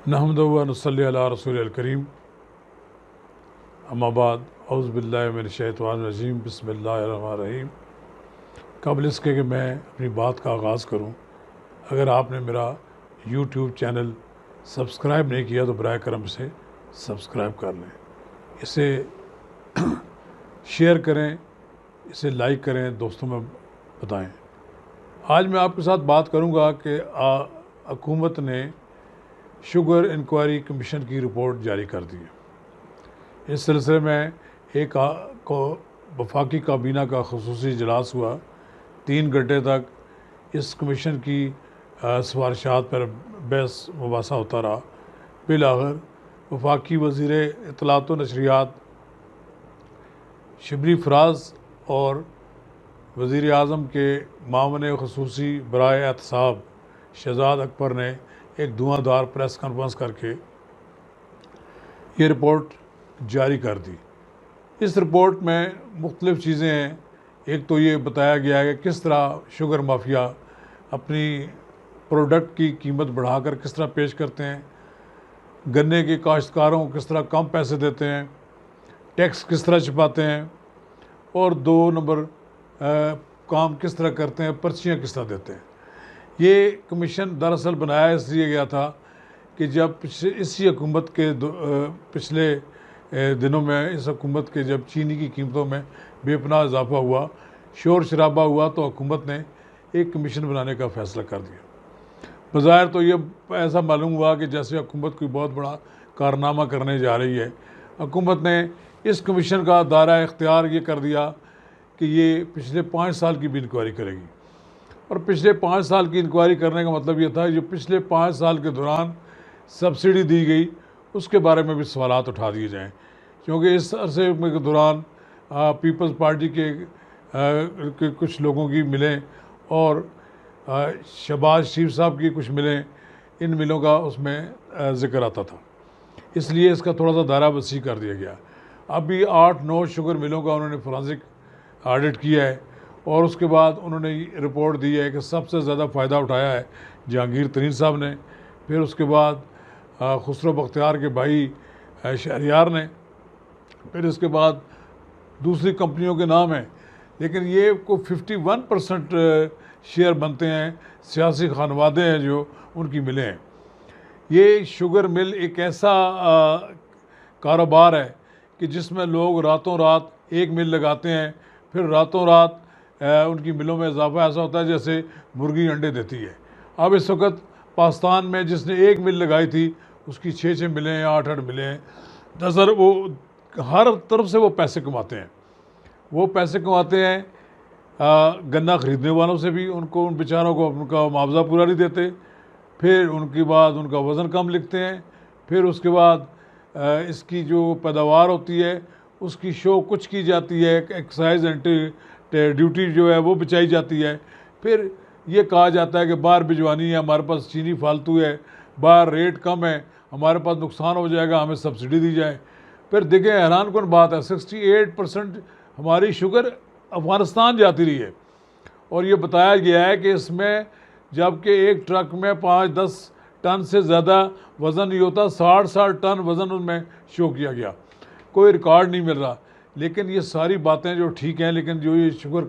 नहमदुहु व नसल्ली अला रसूलिल करीम अम्मा बाद औज़ु बिल्लाहि मिनश शैतानिर रजीम बिस्मिल्लाहिर रहमानिर रहीम। क़ब्ल इसके कि मैं अपनी बात का आगाज़ करूं, अगर आपने मेरा यूट्यूब चैनल सब्सक्राइब नहीं किया तो बराए करम से सब्सक्राइब कर लें, इसे शेयर करें, इसे लाइक करें, दोस्तों में बताएं। आज मैं आपके साथ बात करूंगा कि हुकूमत ने शुगर इंक्वायरी कमीशन की रिपोर्ट जारी कर दी है। इस सिलसिले में एक वफाकी काबीना का खसूसी इजलास हुआ। 3 घंटे तक इस कमीशन की सिफारिशात पर बहस मुबासा होता रहा। बिलाखिर वफाकी वज़ीर इत्तलात व नशरियात शबरी फराज और वज़ीर आज़म के मामले खसूसी बराए एहतसाब शहजाद अकबर ने एक धुआंधार प्रेस कॉन्फ्रेंस करके ये रिपोर्ट जारी कर दी। इस रिपोर्ट में मुख्तलिफ़ चीज़ें हैं। एक तो ये बताया गया है कि किस तरह शुगर माफिया अपनी प्रोडक्ट की कीमत बढ़ाकर किस तरह पेश करते हैं, गन्ने के काश्तकारों को किस तरह कम पैसे देते हैं, टैक्स किस तरह छिपाते हैं, और 2 नंबर काम किस तरह करते हैं, पर्चियाँ किस तरह देते हैं। ये कमीशन दरअसल बनाया इसलिए गया था कि जब इसी हुकूमत के पिछले दिनों में इस हुकूमत के जब चीनी की कीमतों में बेपनाह इजाफा हुआ, शोर शराबा हुआ, तो हुकूमत ने एक कमीशन बनाने का फ़ैसला कर दिया। बज़ाहिर तो ये ऐसा मालूम हुआ कि जैसे हुकूमत कोई बहुत बड़ा कारनामा करने जा रही है। हुकूमत ने इस कमीशन का दायरा इख्तियार ये कर दिया कि ये पिछले 5 साल की भी इंक्वायरी करेगी, और पिछले 5 साल की इंक्वायरी करने का मतलब ये था जो पिछले 5 साल के दौरान सब्सिडी दी गई उसके बारे में भी सवालात उठा दिए जाएं, क्योंकि इस अरसे के दौरान पीपल्स पार्टी के कुछ लोगों की मिलें और शहबाज शरीफ साहब की कुछ मिलें, इन मिलों का उसमें ज़िक्र आता था, इसलिए इसका थोड़ा सा दायरा वसी कर दिया गया। अभी 8-9 शुगर मिलों का उन्होंने फोरेंसिक ऑडिट किया है, और उसके बाद उन्होंने रिपोर्ट दी है कि सबसे ज़्यादा फ़ायदा उठाया है जहांगीर तरीन साहब ने, फिर उसके बाद खुसरो बख्तियार के भाई शहरियार ने, फिर उसके बाद दूसरी कंपनियों के नाम हैं, लेकिन ये को 51% शेयर बनते हैं, सियासी खानवादे हैं जो उनकी मिलें हैं। ये शुगर मिल एक ऐसा कारोबार है कि जिसमें लोग रातों रात एक मिल लगाते हैं, फिर रातों रात उनकी मिलों में इजाफा ऐसा होता है जैसे मुर्गी अंडे देती है। अब इस वक्त पाकिस्तान में जिसने एक मिल लगाई थी उसकी 6-6 मिलें हैं, 8-8 मिलें हैं। दरअसल वो हर तरफ से वो पैसे कमाते हैं। वो पैसे कमाते हैं गन्ना ख़रीदने वालों से भी, उनको उन बेचारों को उनका मुआवजा पूरा नहीं देते, फिर उनके बाद उनका वज़न कम लिखते हैं, फिर उसके बाद इसकी जो पैदावार होती है उसकी शो कुछ की जाती है, एक्साइज एंटी ड्यूटी जो है वो बचाई जाती है। फिर ये कहा जाता है कि बाहर भिजवानी है, हमारे पास चीनी फालतू है, बाहर रेट कम है, हमारे पास नुकसान हो जाएगा, हमें सब्सिडी दी जाए। फिर देखें हैरानकुन बात है, 68% हमारी शुगर अफ़गानिस्तान जाती रही है, और ये बताया गया है कि इसमें जबकि एक ट्रक में 5-10 टन से ज़्यादा वज़न नहीं होता, 60-60 टन वज़न उनमें शो किया गया। कोई रिकॉर्ड नहीं मिल रहा। लेकिन ये सारी बातें जो ठीक हैं, लेकिन जो ये शुगर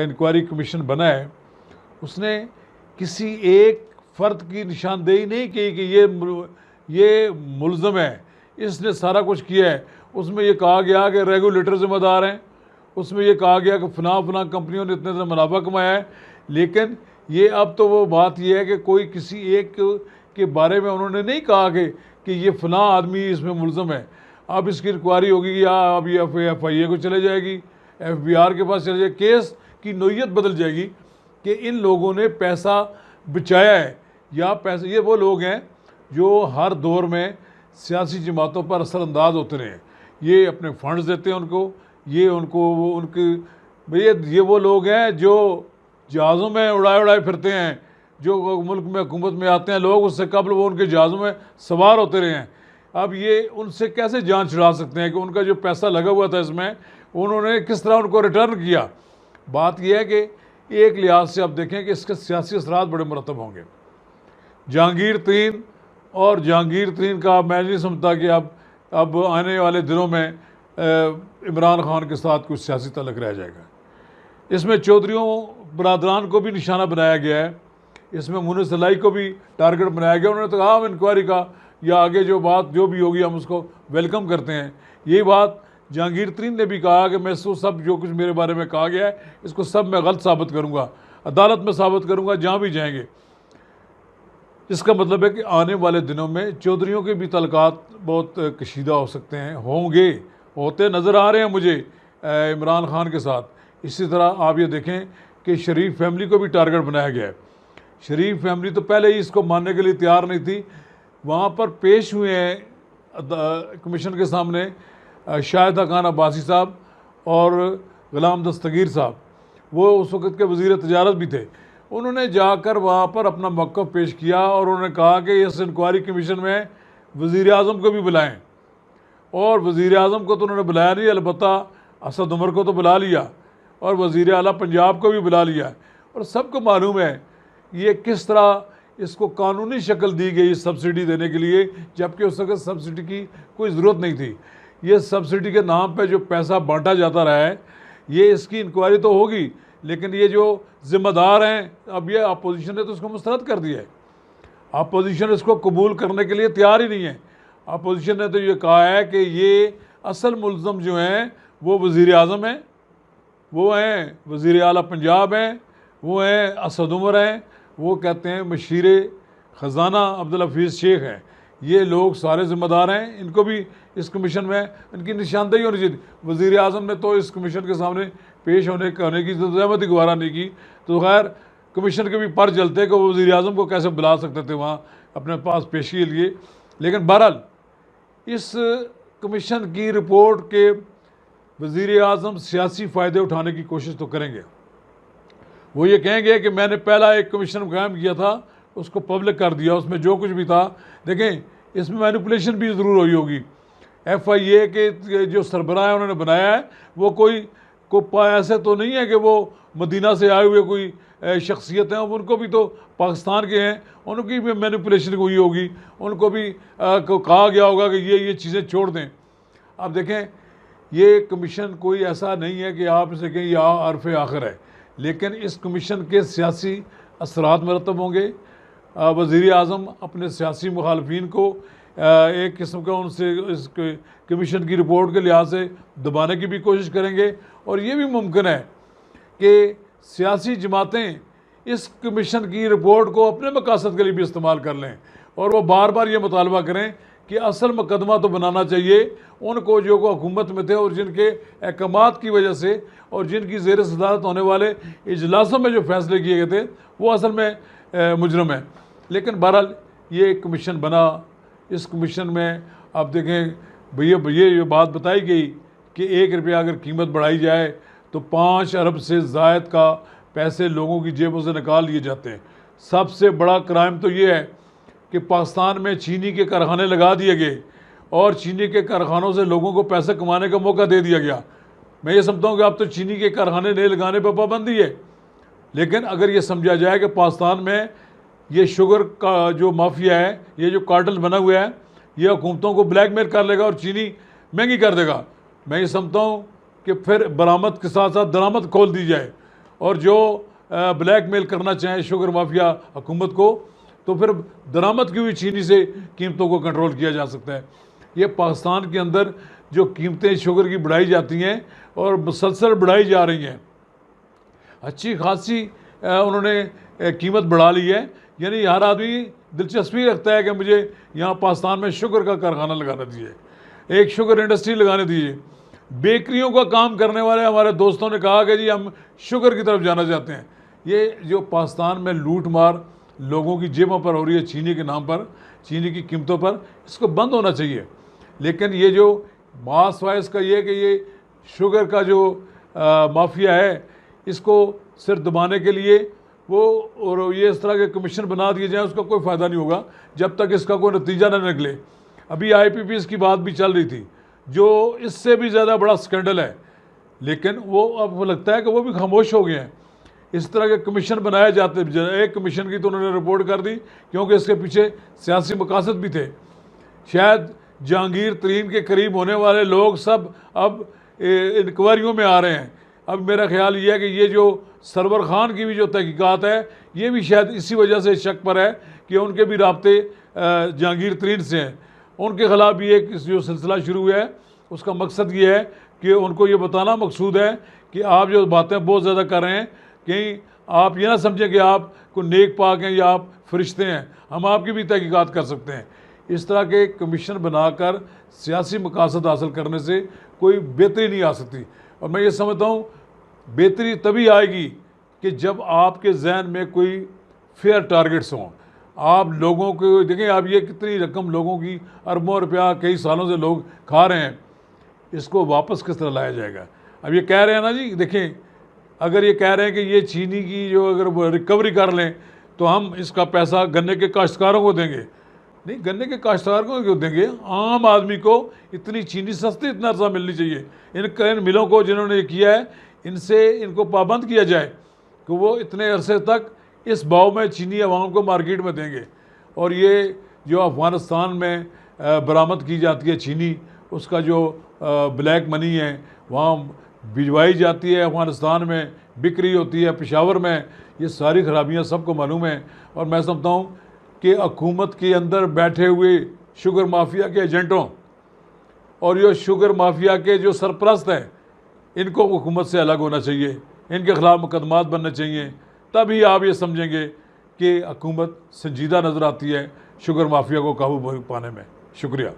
इंक्वायरी कमीशन बना है उसने किसी एक फ़र्द की निशानदेही नहीं की कि ये मुल्ज़म है, इसने सारा कुछ किया है। उसमें ये कहा गया कि रेगुलेटर ज़िम्मेदार हैं, उसमें ये कहा गया कि फ़लाँ कंपनियों ने इतने मुनाफा कमाया है, लेकिन ये अब तो वो बात ये है कि कोई किसी एक के बारे में उन्होंने नहीं कहा कि ये फ़लाँ आदमी इसमें मुल्ज़म है। अब इसकी इंक्वायरी होगी या अब ये FIA को चले जाएगी, FBR के पास चले जाएगी, केस की नोयत बदल जाएगी कि इन लोगों ने पैसा बचाया है या पैसे। ये वो लोग हैं जो हर दौर में सियासी जमातों पर असरअंदाज होते रहे हैं, ये अपने फंड्स देते हैं उनको, ये उनको उनकी भैया ये वो लोग हैं जो जहाज़ों में उड़ाए फिरते हैं, जो मुल्क में हुकूमत में आते हैं लोग, उससे कबल वो उनके जहाज़ों में सवार होते रहे हैं। अब ये उनसे कैसे जान छुड़ा सकते हैं कि उनका जो पैसा लगा हुआ था इसमें उन्होंने किस तरह उनको रिटर्न किया। बात यह है कि एक लिहाज से आप देखें कि इसके सियासी असरात बड़े मुरतब होंगे। जहांगीर तरीन और जहांगीर तरीन का मैं नहीं समझता कि अब आने वाले दिनों में इमरान खान के साथ कुछ सियासी तल्लुक़ रह जाएगा। इसमें चौधरियों बरादरान को भी निशाना बनाया गया है, इसमें मुनीस लाई को भी टारगेट बनाया गया। उन्होंने तो कहा हम इंक्वायरी का या आगे जो बात जो भी होगी हम उसको वेलकम करते हैं। यही बात जहांगीर तरीन ने भी कहा कि मैं सब जो कुछ मेरे बारे में कहा गया है इसको सब मैं गलत साबित करूँगा, अदालत में साबित करूँगा, जहाँ भी जाएंगे। इसका मतलब है कि आने वाले दिनों में चौधरियों के भी तल्लुकात बहुत कशीदा हो सकते हैं, होते नज़र आ रहे हैं मुझे इमरान खान के साथ। इसी तरह आप ये देखें कि शरीफ फैमिली को भी टारगेट बनाया गया है। शरीफ फैमिली तो पहले ही इसको मानने के लिए तैयार नहीं थी। वहाँ पर पेश हुए हैं कमीशन के सामने शाहिदा खान अब्बासी साहब और गुलाम दस्तगीर साहब, वो उस वक़्त के वज़ीर तजारत भी थे। उन्होंने जाकर वहाँ पर अपना मौक़िफ़ पेश किया और उन्होंने कहा कि इस इंक्वायरी कमीशन में वज़ीर आज़म को भी बुलाएं। और वज़ीर आज़म को तो उन्होंने बुलाया नहीं, अलबत्ता असद उमर को तो बुला लिया और वज़ीर आला पंजाब को भी बुला लिया। और सबको मालूम है ये किस तरह इसको कानूनी शक्ल दी गई सब्सिडी देने के लिए, जबकि उस वक्त सब्सिडी की कोई ज़रूरत नहीं थी। ये सब्सिडी के नाम पे जो पैसा बांटा जाता रहा है, ये इसकी इंक्वायरी तो होगी, लेकिन ये जो ज़िम्मेदार हैं, अब ये अपोजिशन ने तो उसको मुस्तरद कर दिया है। अपोजिशन इसको कबूल करने के लिए तैयार ही नहीं है। अपोजिशन ने तो ये कहा है कि ये असल मुल्ज़म जो हैं वो वज़ीर आज़म हैं, वो हैं वज़ीर आला पंजाब हैं, वो हैं असद उमर हैं, वो कहते हैं मशीर ख़जाना अब्दुल हफीज़ शेख हैं। ये लोग सारे ज़िम्मेदार हैं, इनको भी इस कमीशन में इनकी निशानदेही होनी चाहिए। वज़ीर आज़म ने तो इस कमीशन के सामने पेश होने की तो ज़हमत ही गवारा नहीं की, तो खैर कमीशन के भी पर जलते कि वो वज़ीर आज़म को कैसे बुला सकते थे वहाँ अपने पास पेशी के लिए। लेकिन बहरहाल इस कमीशन की रिपोर्ट के वज़ीर आज़म सियासी फ़ायदे उठाने की कोशिश तो करेंगे। वो ये कहेंगे कि मैंने पहला एक कमीशन कायम किया था, उसको पब्लिक कर दिया, उसमें जो कुछ भी था। देखें, इसमें मैनिपुलेशन भी ज़रूर हुई होगी। FIA के जो सरबराह है उन्होंने बनाया है, वो कोई ऐसे तो नहीं है कि वो मदीना से आए हुए कोई शख्सियत हैं, उनको भी तो पाकिस्तान के हैं, उनकी भी मैनिपुलेशन हुई होगी, उनको भी कहा गया होगा कि ये चीज़ें छोड़ दें। अब देखें, ये कमीशन कोई ऐसा नहीं है कि आप इसे कहें या अर्फ़ आखिर है, लेकिन इस कमीशन के सियासी असरात मरतब होंगे। वज़ीर आज़म अपने सियासी मुखालफिन को एक किस्म का उनसे इस कमीशन की रिपोर्ट के लिहाज से दबाने की भी कोशिश करेंगे। और ये भी मुमकिन है कि सियासी जमातें इस कमीशन की रिपोर्ट को अपने मकासद के लिए भी इस्तेमाल कर लें और वो बार बार ये मुतालबा करें कि असल मुकदमा तो बनाना चाहिए उनको जो को हुकूमत में थे और जिनके अहकामात की वजह से और जिनकी ज़ेर सदारत होने वाले इजलासों में जो फैसले किए गए थे वो असल में मुजरम है। लेकिन बहरहाल ये एक कमीशन बना। इस कमीशन में आप देखें भैया ये बात बताई गई कि 1 रुपया अगर कीमत बढ़ाई जाए तो 5 अरब से ज़ायद का पैसे लोगों की जेबों से निकाल लिए जाते हैं। सबसे बड़ा क्राइम तो ये है कि पाकिस्तान में चीनी के कारखाने लगा दिए गए और चीनी के कारखानों से लोगों को पैसे कमाने का मौका दे दिया गया। मैं ये समझता हूँ कि अब तो चीनी के कारखाने नहीं लगाने पर पाबंदी है, लेकिन अगर ये समझा जाए कि पाकिस्तान में ये शुगर का जो माफिया है, ये जो कार्टल बना हुआ है, ये हुकूमतों को ब्लैकमेल कर लेगा और चीनी महंगी कर देगा। मैं ये समझता हूँ कि फिर बरामद के साथ साथ दरामद खोल दी जाए और जो ब्लैकमेल करना चाहें शुगर माफिया हुकूमत को, तो फिर दरामद की हुई चीनी से कीमतों को कंट्रोल किया जा सकता है। ये पाकिस्तान के अंदर जो कीमतें शुगर की बढ़ाई जाती हैं और मुसलसल बढ़ाई जा रही हैं, अच्छी खासी उन्होंने कीमत बढ़ा ली है। यानी हर आदमी दिलचस्पी रखता है कि मुझे यहाँ पाकिस्तान में शुगर का कारखाना लगाना दीजिए, एक शुगर इंडस्ट्री लगाने दीजिए। बेकरियों का काम करने वाले हमारे दोस्तों ने कहा कि जी हम शुगर की तरफ जाना चाहते हैं। ये जो पाकिस्तान में लूट मार लोगों की जेबों पर हो रही है चीनी के नाम पर, चीनी की कीमतों पर, इसको बंद होना चाहिए। लेकिन ये जो मास वाइज का ये कि ये शुगर का जो माफिया है, इसको सिर्फ दबाने के लिए वो और ये इस तरह के कमीशन बना दिए जाए, उसका कोई फ़ायदा नहीं होगा जब तक इसका कोई नतीजा न निकले। अभी IPPs की बात भी चल रही थी जो इससे भी ज़्यादा बड़ा स्कैंडल है, लेकिन वो अब लगता है कि वो भी खामोश हो गए हैं। इस तरह के कमीशन बनाए जाते, एक कमीशन की तो उन्होंने रिपोर्ट कर दी क्योंकि इसके पीछे सियासी मकासद भी थे। शायद जहांगीर तरीन के करीब होने वाले लोग सब अब इंक्वायरियों में आ रहे हैं। अब मेरा ख्याल ये है कि ये जो सरवर खान की भी जो तहकीकात है, ये भी शायद इसी वजह से शक पर है कि उनके भी राब्ते जहांगीर तरीन से हैं। उनके ख़िलाफ़ भी एक जो सिलसिला शुरू हुआ है, उसका मकसद ये है कि उनको ये बताना मकसूद है कि आप जो बातें बहुत ज़्यादा कर रहे हैं, कहीं आप ये ना समझें कि आप को नेक पाक हैं या आप फरिश्ते हैं, हम आपकी भी तहकीकात कर सकते हैं। इस तरह के कमीशन बनाकर सियासी मकासद हासिल करने से कोई बेहतरी नहीं आ सकती। और मैं ये समझता हूँ बेहतरी तभी आएगी कि जब आपके जहन में कोई फेयर टारगेट्स हों। आप लोगों को देखें, आप ये कितनी रकम लोगों की अरबों रुपया कई सालों से लोग खा रहे हैं, इसको वापस किस तरह लाया जाएगा। अब ये कह रहे हैं ना जी, देखें अगर ये कह रहे हैं कि ये चीनी की जो अगर रिकवरी कर लें तो हम इसका पैसा गन्ने के काश्तकारों को देंगे। नहीं, गन्ने के काश्तकार को क्यों देंगे, आम आदमी को इतनी चीनी सस्ती इतना अर्सा मिलनी चाहिए। इन मिलों को जिन्होंने ये किया है, इनसे इनको पाबंद किया जाए कि वो इतने अरसे तक इस भाव में चीनी आवाम को मार्केट में देंगे। और ये जो अफ़गानिस्तान में बरामद की जाती है चीनी, उसका जो ब्लैक मनी है वहाँ भिजवाई जाती है, अफ़गानिस्तान में बिक्री होती है, पेशावर में, ये सारी खराबियाँ सबको मालूम है। और मैं समझता हूँ कि हुकूमत के अंदर बैठे हुए शुगर माफिया के एजेंटों और ये शुगर माफिया के जो सरपरस्त हैं, इनको हुकूमत से अलग होना चाहिए, इनके ख़िलाफ़ मुकदमात बनने चाहिए। तभी आप ये समझेंगे कि हुकूमत संजीदा नज़र आती है शुगर माफिया को काबू पाने में। शुक्रिया।